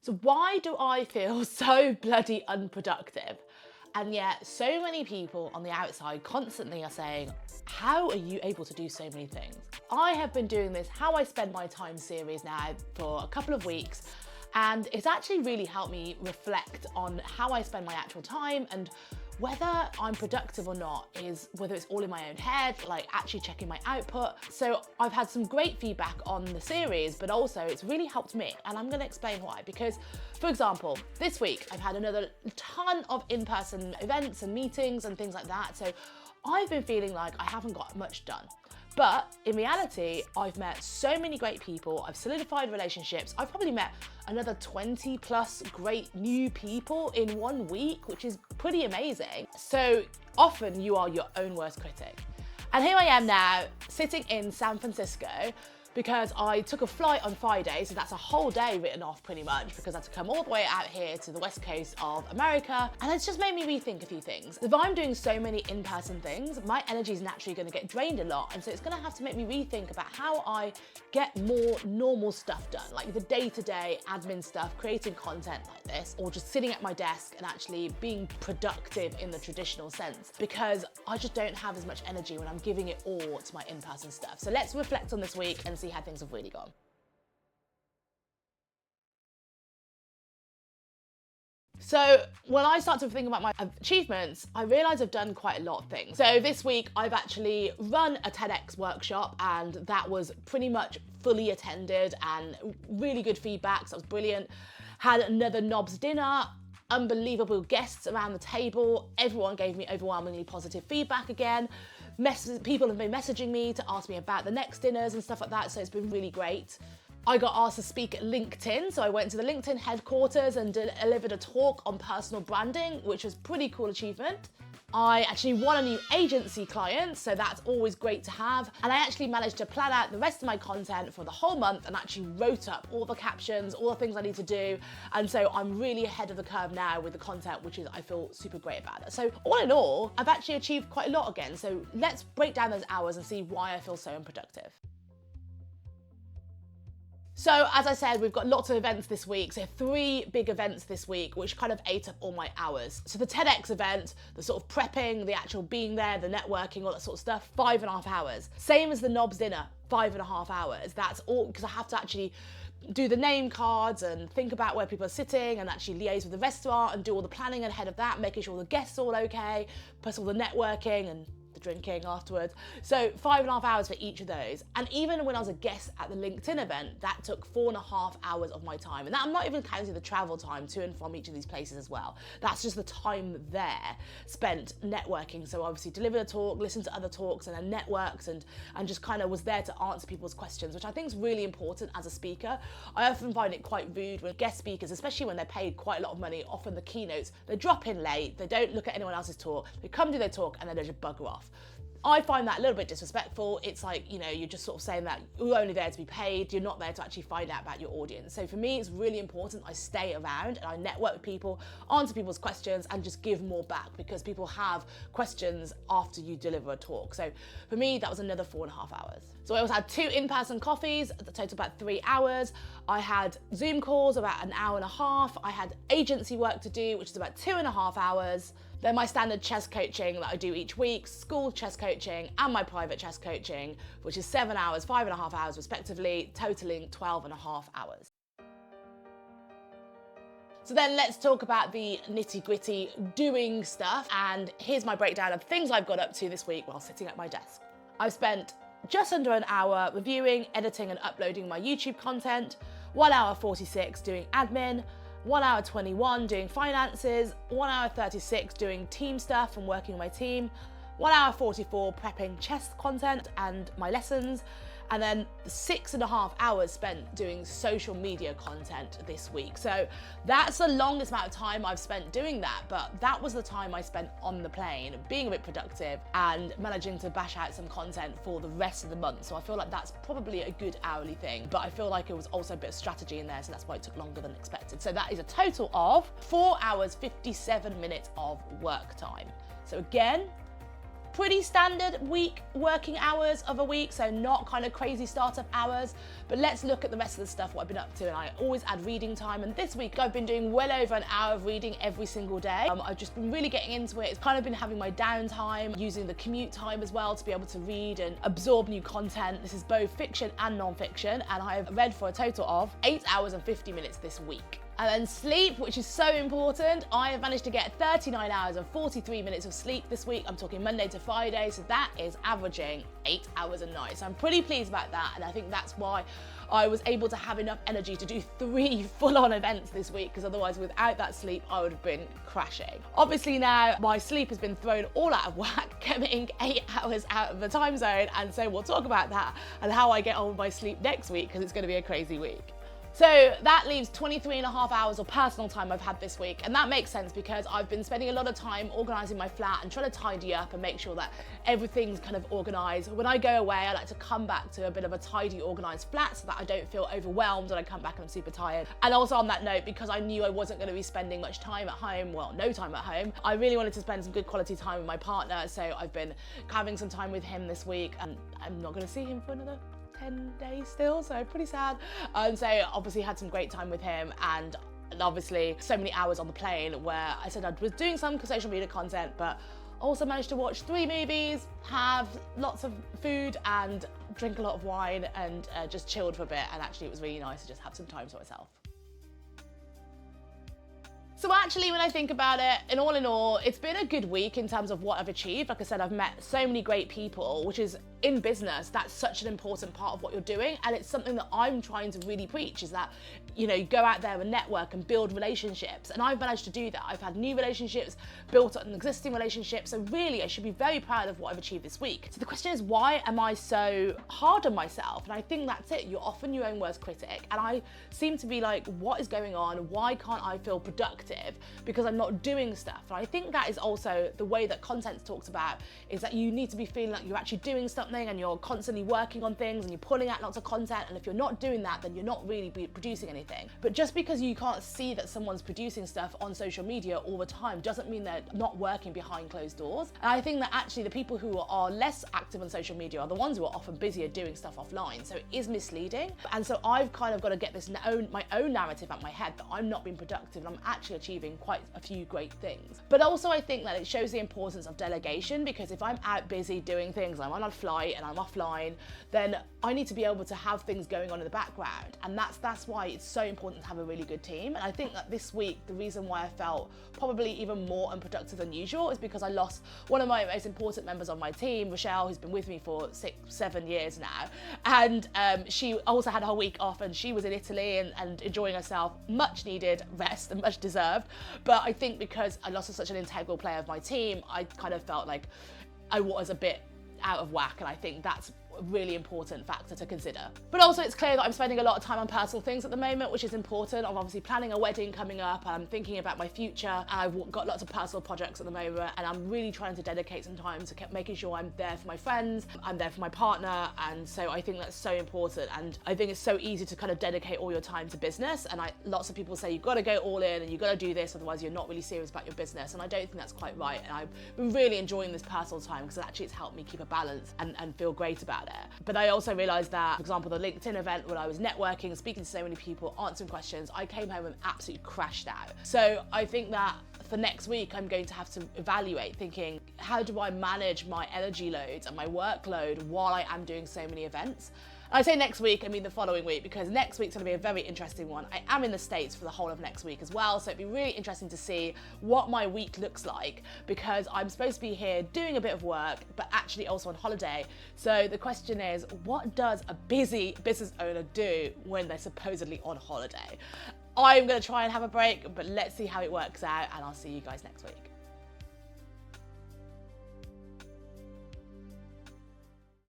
So why do I feel so bloody unproductive? And yet so many people on the outside constantly are saying, how are you able to do so many things? I have been doing this How I Spend My Time series now for a couple of weeks, and it's actually really helped me reflect on how I spend my actual time, and whether I'm productive or not is whether it's all in my own head, like actually checking my output. So I've had some great feedback on the series, but also it's really helped me, and I'm gonna explain why. Because, for example, this week I've had another ton of in-person events and meetings and things like that. So I've been feeling like I haven't got much done. But in reality, I've met so many great people, I've solidified relationships, I've probably met another 20 plus great new people in 1 week, which is pretty amazing. So often you are your own worst critic. And here I am now, sitting in San Francisco, because I took a flight on Friday, so that's a whole day written off pretty much, because I had to come all the way out here to the west coast of America, and it's just made me rethink a few things. If I'm doing so many in-person things, my energy is naturally going to get drained a lot, and so it's going to have to make me rethink about how I get more normal stuff done, like the day-to-day admin stuff, creating content like this, or just sitting at my desk and actually being productive in the traditional sense, because I just don't have as much energy when I'm giving it all to my in-person stuff. So let's reflect on this week and see how things have really gone. So when I start to think about my achievements, I realise I've done quite a lot of things. So this week I've actually run a TEDx workshop, and that was pretty much fully attended and really good feedback, so that was brilliant. Had another Knobs dinner, unbelievable guests around the table. Everyone gave me overwhelmingly positive feedback again. People have been messaging me to ask me about the next dinners and stuff like that, so it's been really great. I got asked to speak at LinkedIn, so I went to the LinkedIn headquarters and delivered a talk on personal branding, which was a pretty cool achievement. I actually won a new agency client, so that's always great to have. And I actually managed to plan out the rest of my content for the whole month and actually wrote up all the captions, all the things I need to do. And so I'm really ahead of the curve now with the content, which is, I feel super great about it. So all in all, I've actually achieved quite a lot again. So let's break down those hours and see why I feel so unproductive. So as I said, we've got lots of events this week. So 3 big events this week, which kind of ate up all my hours. So the TEDx event, the sort of prepping, the actual being there, the networking, all that sort of stuff, 5.5 hours. Same as the Knobs dinner, 5.5 hours. That's all, because I have to actually do the name cards and think about where people are sitting and actually liaise with the restaurant and do all the planning ahead of that, making sure the guests are all okay, plus all the networking and the drinking afterwards. So 5.5 hours for each of those. And even when I was a guest at the LinkedIn event, that took 4.5 hours of my time. And that, I'm not even counting the travel time to and from each of these places as well. That's just the time there spent networking. So obviously delivered a talk, listened to other talks, and then networked and just kind of was there to answer people's questions, which I think is really important as a speaker. I often find it quite rude when guest speakers, especially when they're paid quite a lot of money, often the keynotes, they drop in late, they don't look at anyone else's talk, they come do their talk and then they just bugger off. I find that a little bit disrespectful. It's like, you know, you're just sort of saying that you're only there to be paid, you're not there to actually find out about your audience. So for me, it's really important I stay around and I network with people, answer people's questions, and just give more back, because people have questions after you deliver a talk. So for me, that was another 4.5 hours. So I also had 2 in-person coffees, the total about 3 hours. I had Zoom calls about 1.5 hours. I had agency work to do, which is about 2.5 hours. Then my standard chess coaching that I do each week, school chess coaching and my private chess coaching, which is 7 hours, 5.5 hours respectively, totaling 12.5 hours. So then let's talk about the nitty-gritty doing stuff, and here's my breakdown of things I've got up to this week while sitting at my desk. I've spent just under an hour reviewing, editing and uploading my YouTube content, 1 hour 46 doing admin, 1 hour 21 doing finances, 1 hour 36 doing team stuff and working with my team, 1 hour 44 prepping chess content and my lessons, and then 6.5 hours spent doing social media content this week. So that's the longest amount of time I've spent doing that, but that was the time I spent on the plane, being a bit productive and managing to bash out some content for the rest of the month. So I feel like that's probably a good hourly thing, but I feel like it was also a bit of strategy in there, so that's why it took longer than expected. So that is a total of 4 hours, 57 minutes of work time. So again, pretty standard week working hours of a week, so not kind of crazy startup hours. But let's look at the rest of the stuff, what I've been up to, and I always add reading time. And this week I've been doing well over an hour of reading every single day. I've just been really getting into it. It's kind of been having my downtime, using the commute time as well to be able to read and absorb new content. This is both fiction and non-fiction, and I have read for a total of 8 hours and 50 minutes this week. And then sleep, which is so important. I have managed to get 39 hours and 43 minutes of sleep this week. I'm talking Monday to Friday, so that is averaging 8 hours a night. So I'm pretty pleased about that, and I think that's why I was able to have enough energy to do 3 full-on events this week, because otherwise without that sleep I would have been crashing. Obviously now my sleep has been thrown all out of whack, getting 8 hours out of the time zone, and so we'll talk about that and how I get on with my sleep next week, because it's going to be a crazy week. So that leaves 23.5 hours of personal time I've had this week, and that makes sense because I've been spending a lot of time organising my flat and trying to tidy up and make sure that everything's kind of organised. When I go away, I like to come back to a bit of a tidy, organised flat so that I don't feel overwhelmed when I come back and I'm super tired. And also on that note, because I knew I wasn't going to be spending much time at home, well, no time at home, I really wanted to spend some good quality time with my partner, so I've been having some time with him this week, and I'm not going to see him for another 10 days still, so pretty sad. So obviously had some great time with him, and obviously so many hours on the plane where I said I was doing some social media content, but also managed to watch 3 movies, have lots of food and drink a lot of wine, and just chilled for a bit, and actually it was really nice to just have some time to myself. So actually, when I think about it, in all, it's been a good week in terms of what I've achieved. Like I said, I've met so many great people, which is, in business, that's such an important part of what you're doing. And it's something that I'm trying to really preach, is that, you know, go out there and network and build relationships. And I've managed to do that. I've had new relationships, built on existing relationships. So really, I should be very proud of what I've achieved this week. So the question is, why am I so hard on myself? And I think that's it. You're often your own worst critic. And I seem to be like, what is going on? Why can't I feel productive? Because I'm not doing stuff. And I think that is also the way that content's talked about, is that you need to be feeling like you're actually doing something and you're constantly working on things and you're pulling out lots of content. And if you're not doing that, then you're not really producing anything. But just because you can't see that someone's producing stuff on social media all the time doesn't mean they're not working behind closed doors. And I think that actually the people who are less active on social media are the ones who are often busier doing stuff offline. So it is misleading. And so I've kind of got to get this my own narrative at my head that I'm not being productive and I'm actually achieving quite a few great things. But also I think that it shows the importance of delegation, because if I'm out busy doing things, I'm on a flight and I'm offline, then I need to be able to have things going on in the background. And that's why it's so important to have a really good team. And I think that this week, the reason why I felt probably even more unproductive than usual is because I lost one of my most important members of my team, Rochelle, who's been with me for 6-7 years now. And she also had a whole week off, and she was in Italy and enjoying herself, much needed rest and much deserved. But I think because I lost such an integral player of my team, I kind of felt like I was a bit out of whack, and I think that's a really important factor to consider. But also it's clear that I'm spending a lot of time on personal things at the moment, which is important. I'm obviously planning a wedding coming up, and I'm thinking about my future, and I've got lots of personal projects at the moment, and I'm really trying to dedicate some time to making sure I'm there for my friends, I'm there for my partner, and so I think that's so important. And I think it's so easy to kind of dedicate all your time to business, and lots of people say you've got to go all in and you've got to do this, otherwise you're not really serious about your business, and I don't think that's quite right. And I've been really enjoying this personal time because actually it's helped me keep a balance and feel great about it. But I also realised that, for example, the LinkedIn event where I was networking, speaking to so many people, answering questions, I came home and absolutely crashed out. So I think that for next week, I'm going to have to evaluate, thinking, how do I manage my energy loads and my workload while I am doing so many events? I say next week, I mean the following week, because next week's going to be a very interesting one. I am in the States for the whole of next week as well, so it'd be really interesting to see what my week looks like, because I'm supposed to be here doing a bit of work, but actually also on holiday. So the question is, what does a busy business owner do when they're supposedly on holiday? I'm going to try and have a break, but let's see how it works out, and I'll see you guys next week.